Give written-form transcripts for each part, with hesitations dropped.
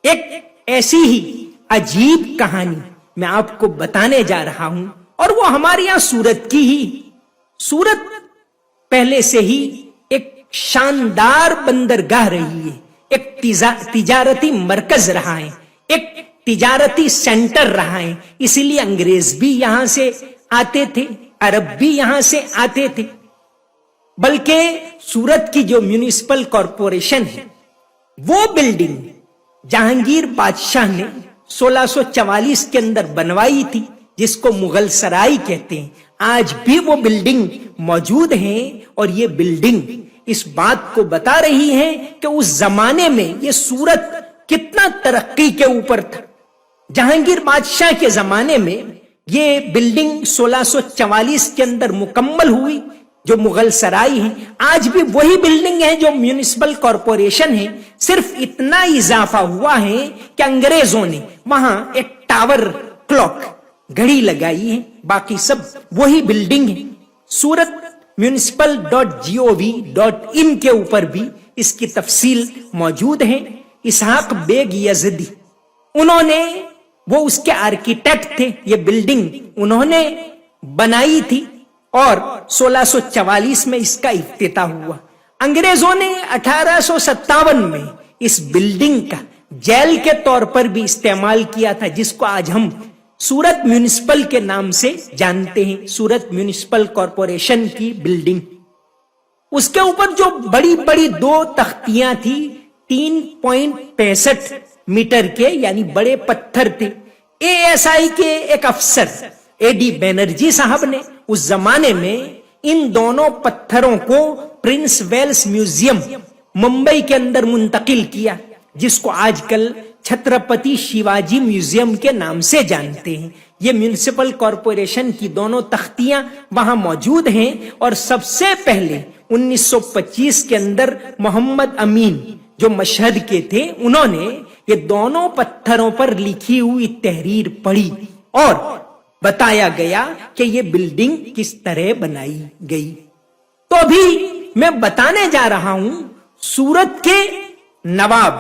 ایک ایسی ہی عجیب کہانی میں آپ کو بتانے جا رہا ہوں، اور وہ ہمارے یہاں سورت کی ہی۔ سورت پہلے سے ہی ایک شاندار بندرگاہ رہی ہے، ایک تجارتی مرکز رہا ہے، ایک تجارتی سینٹر رہا ہے، اسی لیے انگریز بھی یہاں سے آتے تھے، عرب بھی یہاں سے آتے تھے۔ بلکہ سورت کی جو میونسپل کارپوریشن ہے، وہ بلڈنگ جہانگیر بادشاہ نے 1644 کے اندر بنوائی تھی، جس کو مغل سرائی کہتے ہیں۔ آج بھی وہ بلڈنگ موجود ہیں، اور یہ بلڈنگ اس بات کو بتا رہی ہے کہ اس زمانے میں یہ سورت کتنا ترقی کے اوپر تھا۔ جہانگیر بادشاہ کے زمانے میں یہ بلڈنگ 1644 کے اندر مکمل ہوئی، جو مغل سرائی ہیں۔ آج بھی وہی بلڈنگ ہے جو میونسپل کارپوریشن ہے، صرف اتنا اضافہ ہوا ہے کہ انگریزوں نے وہاں ایک ٹاور کلاک گھڑی لگائی ہے، باقی سب وہی بلڈنگ ہے۔ سورت municipal.gov.in کے اوپر بھی اس کی تفصیل موجود ہے۔ اسحاق بیگ یزدی، انہوں نے، وہ اس کے آرکیٹیکٹ تھے، یہ بلڈنگ انہوں نے بنائی تھی، اور 1644 میں اس کا افتتاح ہوا۔ انگریزوں نے 1857 میں اس بلڈنگ کا جیل کے طور پر بھی استعمال کیا تھا، جس کو آج ہم سورت میونسپل کے نام سے جانتے ہیں، سورت میونسپل کارپوریشن کی بلڈنگ۔ اس کے اوپر جو بڑی بڑی دو تختیاں تھی، 3.65 میٹر کے، یعنی بڑے پتھر تھے۔ ASI کے ایک افسر AD بینرجی صاحب نے اس زمانے میں ان دونوں پتھروں کو پرنس ویلس میوزیم ممبئی کے اندر منتقل کیا، جس کو آج کل چھترپتی شیواجی میوزیم کے نام سے جانتے ہیں۔ یہ میونسپل کارپوریشن کی دونوں تختیاں وہاں موجود ہیں، اور سب سے پہلے 1925 کے اندر محمد امین جو مشہد کے تھے، انہوں نے یہ دونوں پتھروں پر لکھی ہوئی تحریر پڑھی، اور بتایا گیا کہ یہ بلڈنگ کس طرح بنائی گئی۔ تو ابھی میں بتانے جا رہا ہوں سورت کے نواب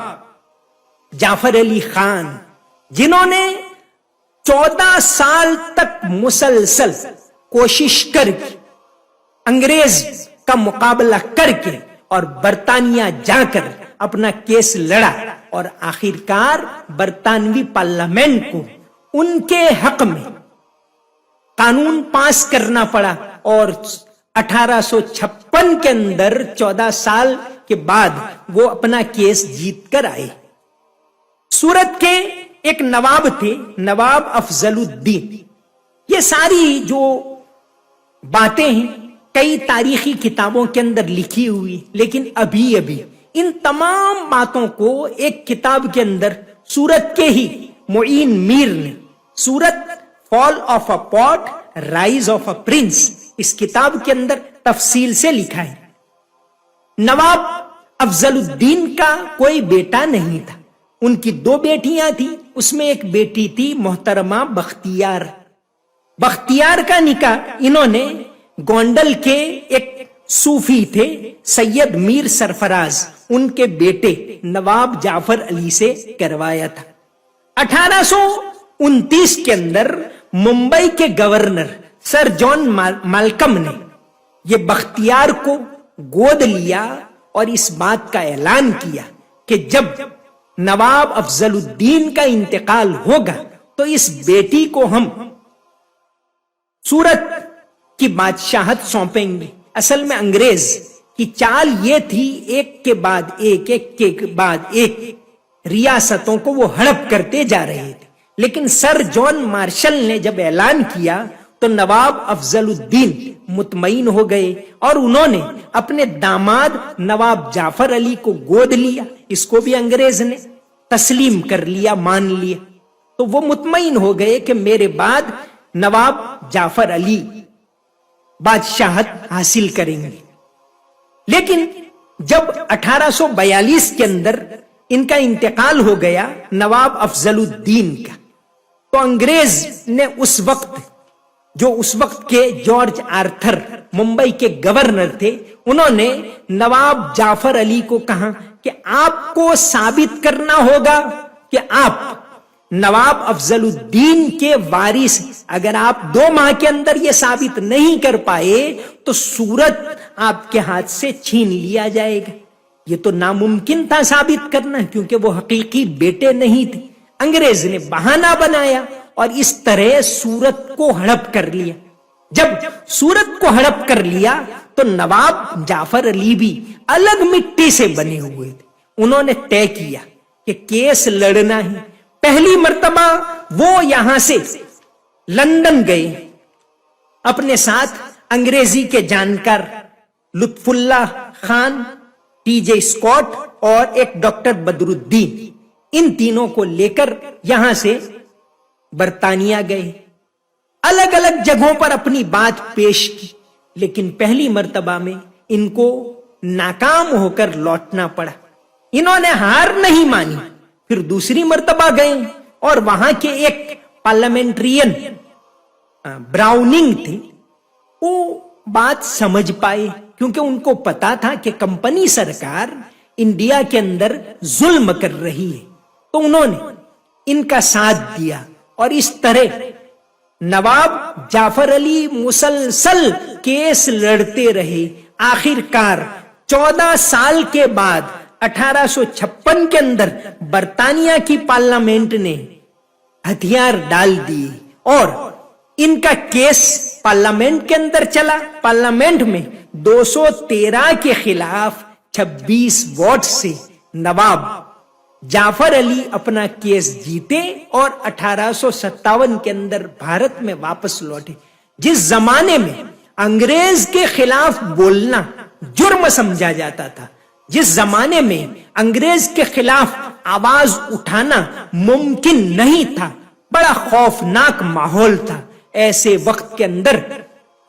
جعفر علی خان، جنہوں نے 14 سال تک مسلسل کوشش کر کے انگریز کا مقابلہ کر کے اور برطانیہ جا کر اپنا کیس لڑا، اور آخرکار برطانوی پارلیمنٹ کو ان کے حق میں قانون پاس کرنا پڑا، اور 1856 کے اندر 14 سال کے بعد وہ اپنا کیس جیت کر آئے۔ سورت کے ایک نواب تھے، نواب افضل الدین۔ یہ ساری جو باتیں ہیں کئی تاریخی کتابوں کے اندر لکھی ہوئی، لیکن ابھی ان تمام باتوں کو ایک کتاب کے اندر سورت کے ہی معین میر نے، سورت فال آف اے پاٹ رائز آف اے پرنس، اس کتاب کے اندر تفصیل سے لکھا ہے۔ نواب افضل الدین کا کوئی بیٹا نہیں تھا، ان کی 2 بیٹیاں تھیں، اس میں ایک بیٹی تھی محترمہ بختیار۔ بختیار کا نکاح انہوں نے گونڈل کے ایک صوفی تھے سید میر سرفراز، ان کے بیٹے نواب جعفر علی سے کروایا تھا۔ 1829 کے اندر ممبئی کے گورنر سر جان مالکم نے یہ بختیار کو گود لیا، اور اس بات کا اعلان کیا کہ جب نواب افضل الدین کا انتقال ہوگا تو اس بیٹی کو ہم سورت کی بادشاہت سونپیں گے۔ اصل میں انگریز کی چال یہ تھی، ایک کے بعد ایک، ایک کے بعد ایک ریاستوں کو وہ ہڑپ کرتے جا رہے تھے، لیکن سر جان مارشل نے جب اعلان کیا تو نواب افضل الدین مطمئن ہو گئے، اور انہوں نے اپنے داماد نواب جعفر علی کو گود لیا۔ اس کو بھی انگریز نے تسلیم کر لیا، مان لیا، تو وہ مطمئن ہو گئے کہ میرے بعد نواب جعفر علی بادشاہت حاصل کریں گے۔ لیکن جب 1842 کے اندر ان کا انتقال ہو گیا نواب افضل الدین کا، تو انگریز نے اس وقت کے جارج آرتھر ممبئی کے گورنر تھے، انہوں نے نواب جعفر علی کو کہا کہ آپ کو ثابت کرنا ہوگا کہ آپ نواب افضل الدین کے وارث. اگر آپ 2 ماہ کے اندر یہ ثابت نہیں کر پائے تو صورت آپ کے ہاتھ سے چھین لیا جائے گا. یہ تو ناممکن تھا ثابت کرنا کیونکہ وہ حقیقی بیٹے نہیں تھے. انگریز نے بہانہ بنایا اور اس طرح صورت کو ہڑپ کر لیا. جب صورت کو ہڑپ کر لیا تو نواب جعفر علی بھی الگ مٹی سے بنے ہوئے تھے. انہوں نے طے کیا کہ کیس لڑنا ہے. پہلی مرتبہ وہ یہاں سے لندن گئے. اپنے ساتھ انگریزی کے جانکار لطف اللہ خان، ٹی جے اسکاٹ اور ایک ڈاکٹر بدر الدین، ان تینوں کو لے کر یہاں سے برطانیہ گئے. الگ الگ جگہوں پر اپنی بات پیش کی، لیکن پہلی مرتبہ میں ان کو ناکام ہو کر لوٹنا پڑا. انہوں نے ہار نہیں مانی. پھر دوسری مرتبہ گئے اور وہاں کے ایک پارلیمنٹرین براؤننگ تھے، وہ بات سمجھ پائے کیونکہ ان کو پتا تھا کہ کمپنی سرکار انڈیا کے اندر ظلم کر رہی ہے. تو انہوں نے ان کا ساتھ دیا اور اس طرح نواب جعفر علی مسلسل کیس لڑتے رہے. آخر کار 14 سال کے بعد 1856 کے اندر برطانیہ کی پارلیمنٹ نے ہتھیار ڈال دیے اور ان کا کیس پارلیمنٹ کے اندر چلا. پارلیمنٹ میں 213 کے خلاف 26 ووٹ سے نواب جعفر علی اپنا کیس جیتے اور 1857 کے اندر بھارت میں واپس لوٹے. جس زمانے میں انگریز کے خلاف بولنا جرم سمجھا جاتا تھا، جس زمانے میں انگریز کے خلاف آواز اٹھانا ممکن نہیں تھا، بڑا خوفناک ماحول تھا، ایسے وقت کے اندر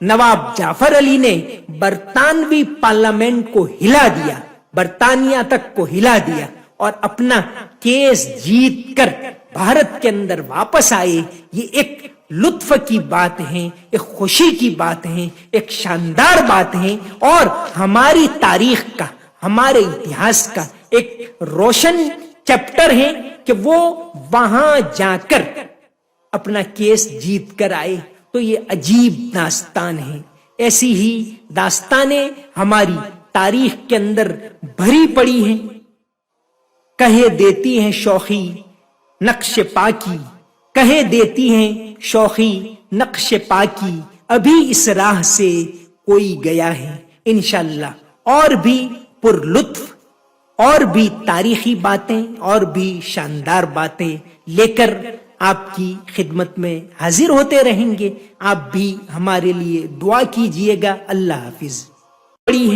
نواب جعفر علی نے برطانوی پارلیمنٹ کو ہلا دیا، برطانیہ تک کو ہلا دیا اور اپنا کیس جیت کر بھارت کے اندر واپس آئے. یہ ایک لطف کی بات ہے، ایک خوشی کی بات ہے، ایک شاندار بات ہے اور ہماری تاریخ کا، ہمارے اتہاس کا ایک روشن چیپٹر ہے کہ وہ وہاں جا کر اپنا کیس جیت کر آئے. تو یہ عجیب داستان ہے. ایسی ہی داستانیں ہماری تاریخ کے اندر بھری پڑی ہیں. کہے دیتی ہیں شوخی نقش پاکی، کہے دیتی ہیں شوخی نقش پاکی، ابھی اس راہ سے کوئی گیا ہے. انشاءاللہ اور بھی پر لطف اور بھی تاریخی باتیں اور بھی شاندار باتیں لے کر آپ کی خدمت میں حاضر ہوتے رہیں گے. آپ بھی ہمارے لیے دعا کیجئے گا. اللہ حافظ.